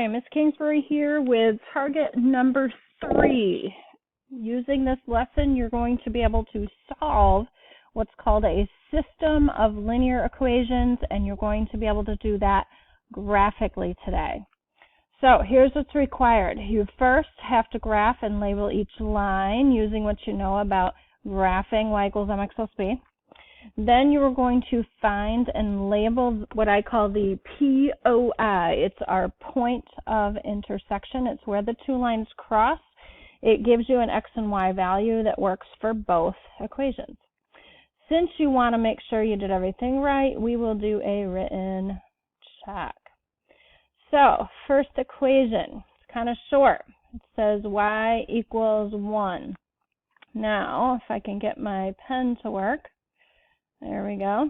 Hi, Miss Kingsbury here with target number 3. Using this lesson, you're going to be able to solve what's called a system of linear equations, and you're going to be able to do that graphically today. So here's what's required. You first have to graph and label each line using what you know about graphing y equals mx plus b. Then you are going to find and label what I call the POI. It's our point of intersection. It's where the two lines cross. It gives you an x and y value that works for both equations. Since you want to make sure you did everything right, we will do a written check. So, first equation, it's kind of short. It says y equals 1. Now, if I can get my pen to work, there we go.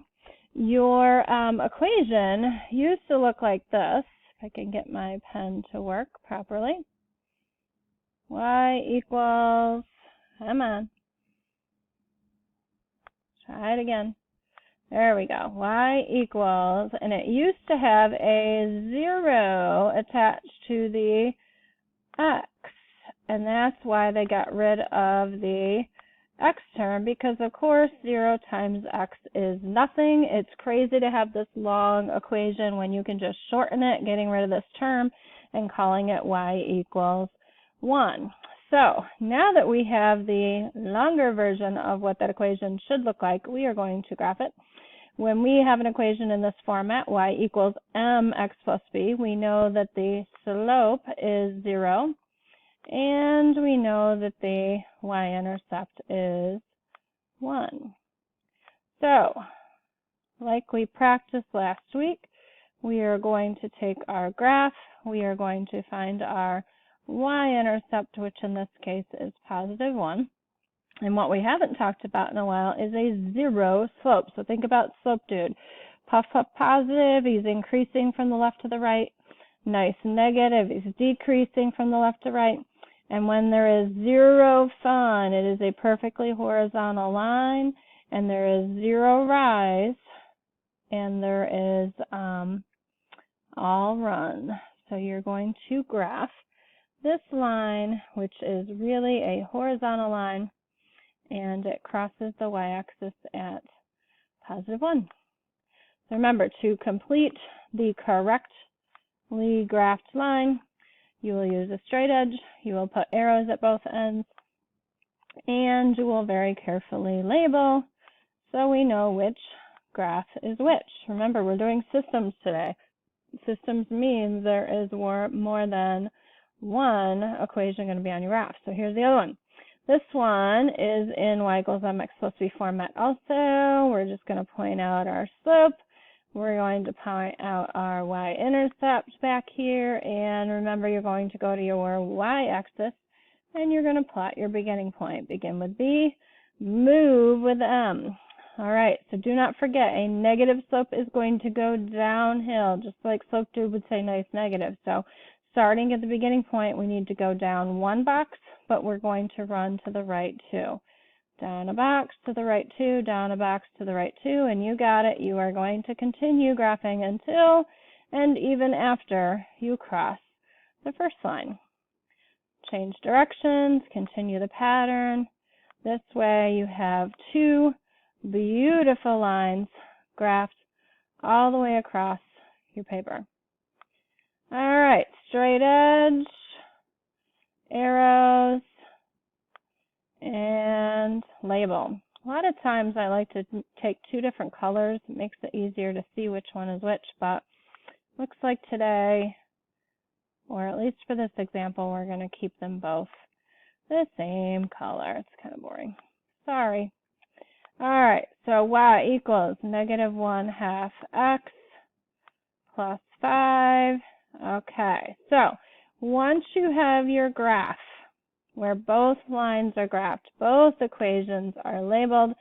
Your equation used to look like this. If I can get my pen to work properly. Y equals, come on. Try it again. There we go. Y equals, and it used to have a 0 attached to the x. And that's why they got rid of the x term, because of course 0 times x is nothing. It's crazy to have this long equation when you can just shorten it, getting rid of this term and calling it y equals 1. So now that we have the longer version of what that equation should look like, we are going to graph it. When we have an equation in this format, y equals mx plus b, we know that the slope is 0. And we know that the y-intercept is 1. So, like we practiced last week, we are going to take our graph, we are going to find our y-intercept, which in this case is positive 1. And what we haven't talked about in a while is a 0 slope. So think about slope dude. Puff, puff, positive, he's increasing from the left to the right. Nice negative, he's decreasing from the left to right. And when there is 0 fun, it is a perfectly horizontal line, and there is 0 rise, and there is all run. So you're going to graph this line, which is really a horizontal line, and it crosses the y-axis at positive 1. So remember, to complete the correctly graphed line, you will use a straight edge, you will put arrows at both ends, and you will very carefully label so we know which graph is which. Remember, we're doing systems today. Systems means there is more than one equation going to be on your graph. So here's the other one. This one is in y equals mx plus b format also. We're just going to point out our slope. We're going to point out our y-intercept back here, and remember you're going to go to your y-axis and you're going to plot your beginning point. Begin with B, move with M. Alright, so do not forget, a negative slope is going to go downhill, just like slope dude would say nice negative. So starting at the beginning point, we need to go down 1 box, but we're going to run to the right 2. Down a box to the right 2, down a box to the right 2, and you got it. You are going to continue graphing until and even after you cross the first line. Change directions, continue the pattern. This way you have 2 beautiful lines graphed all the way across your paper. All right, straight edge, arrows, and label. A lot of times I like to take 2 different colors. It makes it easier to see which one is which, but looks like today, or at least for this example, we're going to keep them both the same color. It's kind of boring. Sorry. Alright, so y equals negative 1/2 x plus 5. Okay, so once you have your graph where both lines are graphed, both equations are labeled,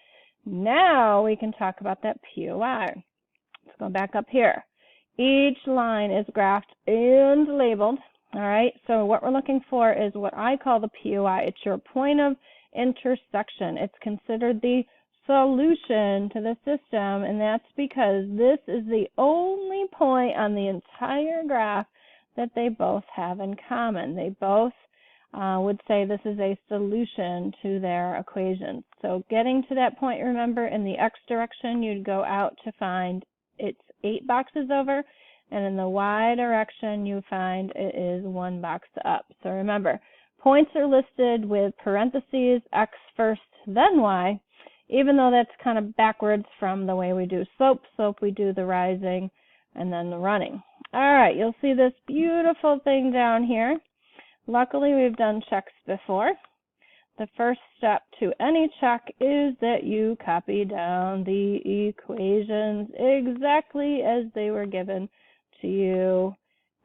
now we can talk about that POI. Let's go back up here. Each line is graphed and labeled. All right, so what we're looking for is what I call the POI. It's your point of intersection. It's considered the solution to the system, and that's because this is the only point on the entire graph that they both have in common. They both would say this is a solution to their equation. So getting to that point, remember, in the x direction, you'd go out to find it's 8 boxes over, and in the y direction, you find it is 1 box up. So remember, points are listed with parentheses, x first, then y, even though that's kind of backwards from the way we do slope. Slope, we do the rising and then the running. All right, you'll see this beautiful thing down here. Luckily, we've done checks before. The first step to any check is that you copy down the equations exactly as they were given to you.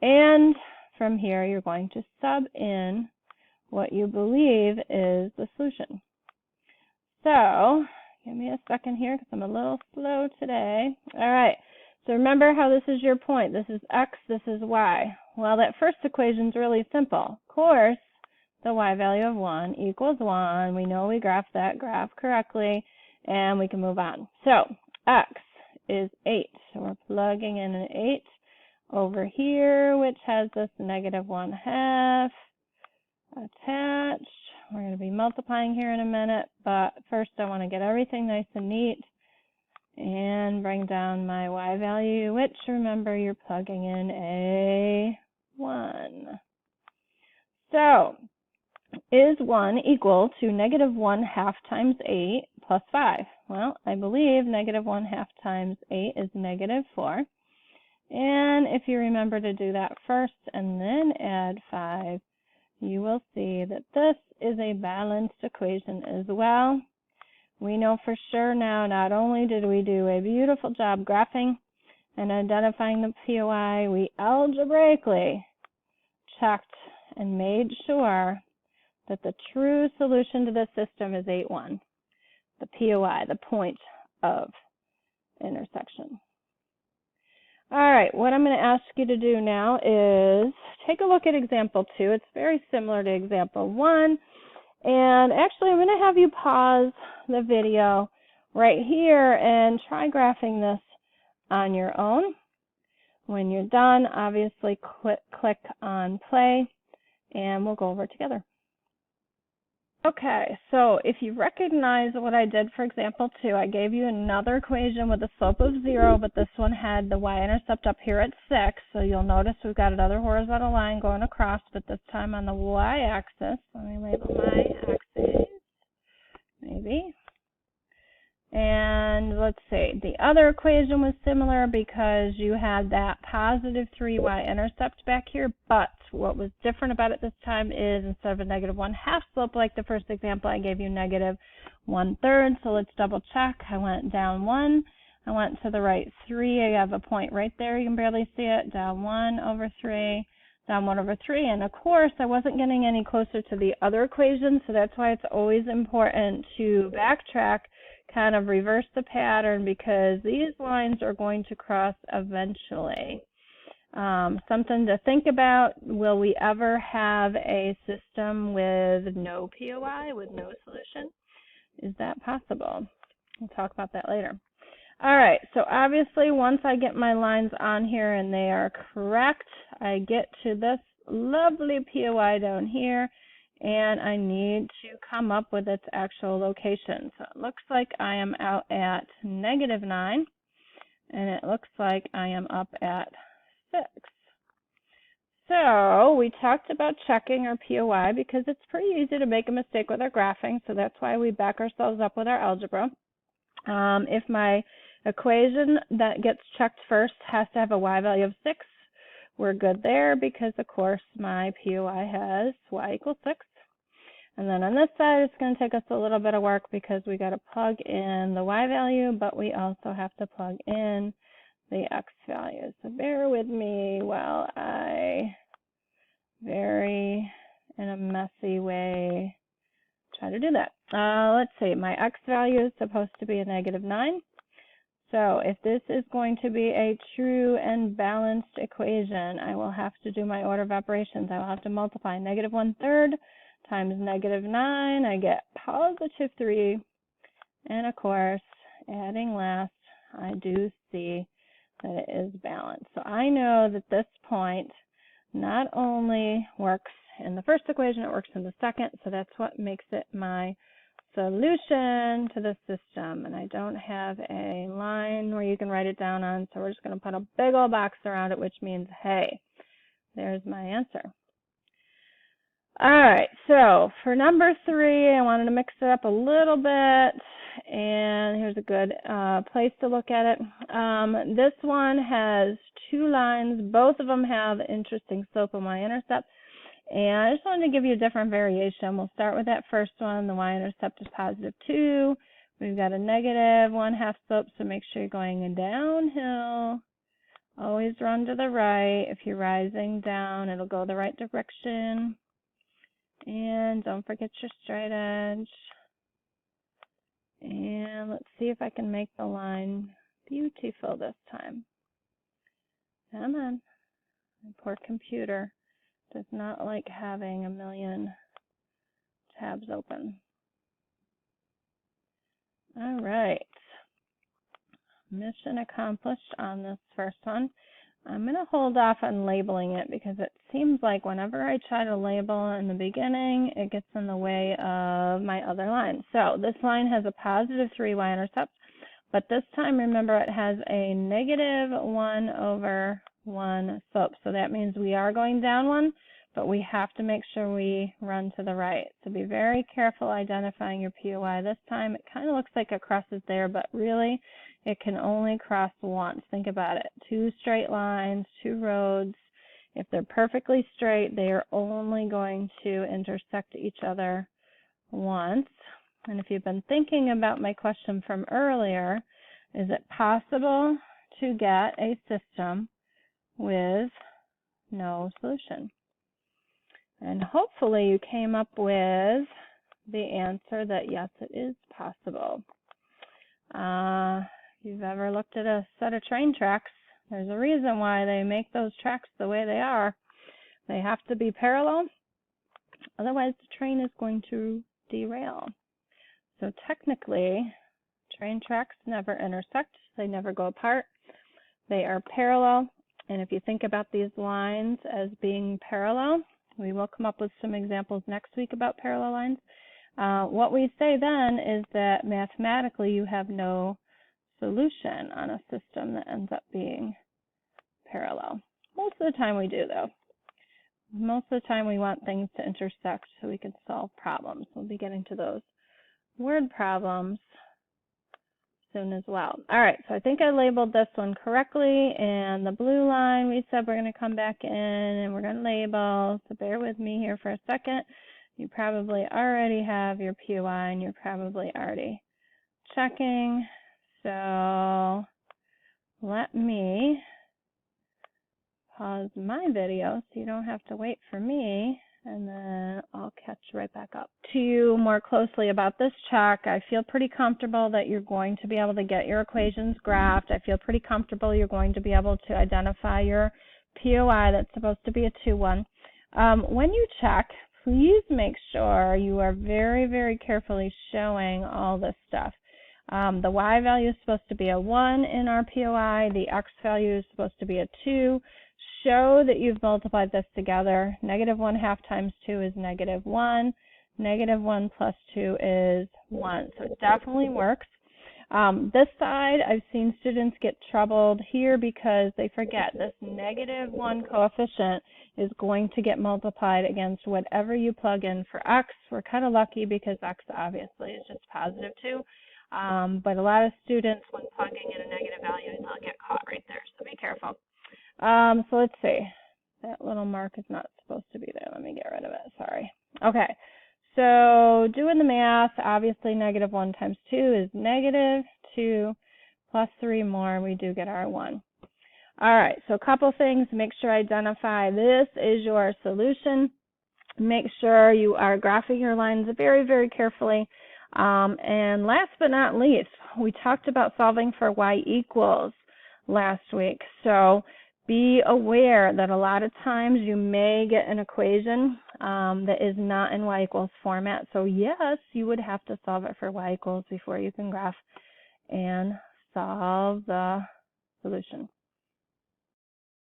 And from here, you're going to sub in what you believe is the solution. So, give me a second here because I'm a little slow today. All right, so remember how this is your point. This is x, this is y. Well, that first equation is really simple. Of course, the y value of 1 equals 1. We know we graphed that graph correctly, and we can move on. So, x is 8. So we're plugging in an 8 over here, which has this -1/2 attached. We're going to be multiplying here in a minute, but first I want to get everything nice and neat and bring down my y value, which, remember, you're plugging in a 1. So, is 1 equal to -1/2 times 8 plus 5? Well, I believe -1/2 times 8 is -4. And if you remember to do that first and then add 5, you will see that this is a balanced equation as well. We know for sure now, not only did we do a beautiful job graphing and identifying the POI, we algebraically checked and made sure that the true solution to this system is 8,1, the POI, the point of intersection. All right, what I'm going to ask you to do now is take a look at example 2. It's very similar to example 1. And actually, I'm going to have you pause the video right here and try graphing this on your own. When you're done, obviously click on play, and we'll go over it together. Okay, so if you recognize what I did for example 2, I gave you another equation with a slope of 0, but this one had the y-intercept up here at 6. So you'll notice we've got another horizontal line going across, but this time on the y-axis. Let me label my axes, maybe. And let's see, the other equation was similar because you had that positive 3y intercept back here, but what was different about it this time is instead of a -1/2 slope like the first example, I gave you -1/3. So let's double check. I went down 1, I went to the right 3, I have a point right there, you can barely see it, down 1 over 3, down 1 over 3, and of course I wasn't getting any closer to the other equation, so that's why it's always important to backtrack, kind of reverse the pattern, because these lines are going to cross eventually. Something to think about, will we ever have a system with no POI, with no solution? Is that possible? We'll talk about that later. All right, so obviously once I get my lines on here and they are correct, I get to this lovely POI down here, and I need to come up with its actual location. So it looks like I am out at -9, and it looks like I am up at 6. So we talked about checking our POI because it's pretty easy to make a mistake with our graphing, so that's why we back ourselves up with our algebra. If my equation that gets checked first has to have a y value of 6, we're good there because, of course, my POI has y equals 6. And then on this side, it's going to take us a little bit of work because we got to plug in the y value, but we also have to plug in the x value. So bear with me while I very, in a messy way, try to do that. Let's see, my x value is supposed to be a -9. So if this is going to be a true and balanced equation, I will have to do my order of operations. I will have to multiply -1/3 times -9. I get +3. And of course, adding last, I do see that it is balanced. So I know that this point not only works in the first equation, it works in the second, so that's what makes it my solution to the system. And I don't have a line where you can write it down on, so we're just going to put a big old box around it, which means, hey, there's my answer. All right, so for number 3, I wanted to mix it up a little bit, and here's a good place to look at it. This one has 2 lines. Both of them have interesting slope and y-intercept, and I just wanted to give you a different variation. We'll start with that first one. The y-intercept is +2. We've got a -1/2 slope, so make sure you're going downhill. Always run to the right. If you're rising down, it'll go the right direction. And don't forget your straight edge. And let's see if I can make the line beautiful this time. Come on. My poor computer does not like having a million tabs open. All right. Mission accomplished on this first one. I'm going to hold off on labeling it because it seems like whenever I try to label in the beginning, it gets in the way of my other line. So this line has a +3 y-intercept, but this time, remember, it has a -1/1 slope. So that means we are going down 1, but we have to make sure we run to the right. So be very careful identifying your POI. This time, it kind of looks like it crosses there, but really, it can only cross once. Think about it. 2 straight lines, 2 roads. If they're perfectly straight, they are only going to intersect each other once. And if you've been thinking about my question from earlier, is it possible to get a system with no solution? And hopefully you came up with the answer that yes, it is possible. If you've ever looked at a set of train tracks, there's a reason why they make those tracks the way they are. They have to be parallel, otherwise the train is going to derail. So technically, train tracks never intersect, they never go apart. They are parallel, and if you think about these lines as being parallel, we will come up with some examples next week about parallel lines. What we say then is that mathematically you have no solution on a system that ends up being parallel. Most of the time we do, though. Most of the time we want things to intersect so we can solve problems. We'll be getting to those word problems soon as well. All right, so I think I labeled this one correctly, and the blue line we said we're going to come back in and we're going to label, so bear with me here for a second. You probably already have your POI and you're probably already checking. So let me pause my video so you don't have to wait for me, and then I'll catch right back up to you more closely about this check. I feel pretty comfortable that you're going to be able to get your equations graphed. I feel pretty comfortable you're going to be able to identify your POI that's supposed to be a 2-1. When you check, please make sure you are very, very carefully showing all this stuff. The y value is supposed to be a 1 in our POI. The x value is supposed to be a 2. Show that you've multiplied this together. -1/2 times 2 is -1. -1 plus 2 is 1. So it definitely works. This side, I've seen students get troubled here because they forget this -1 coefficient is going to get multiplied against whatever you plug in for x. We're kind of lucky because x obviously is just +2. But a lot of students, when plugging in a negative value, they'll get caught right there. So be careful. So let's see. That little mark is not supposed to be there. Let me get rid of it. Sorry. Okay. So doing the math, obviously -1 times 2 is -2 plus 3 more. We do get our 1. All right. So a couple things. Make sure I identify this is your solution. Make sure you are graphing your lines very, very carefully. And last but not least, we talked about solving for y equals last week. So be aware that a lot of times you may get an equation that is not in y equals format. So yes, you would have to solve it for y equals before you can graph and solve the solution.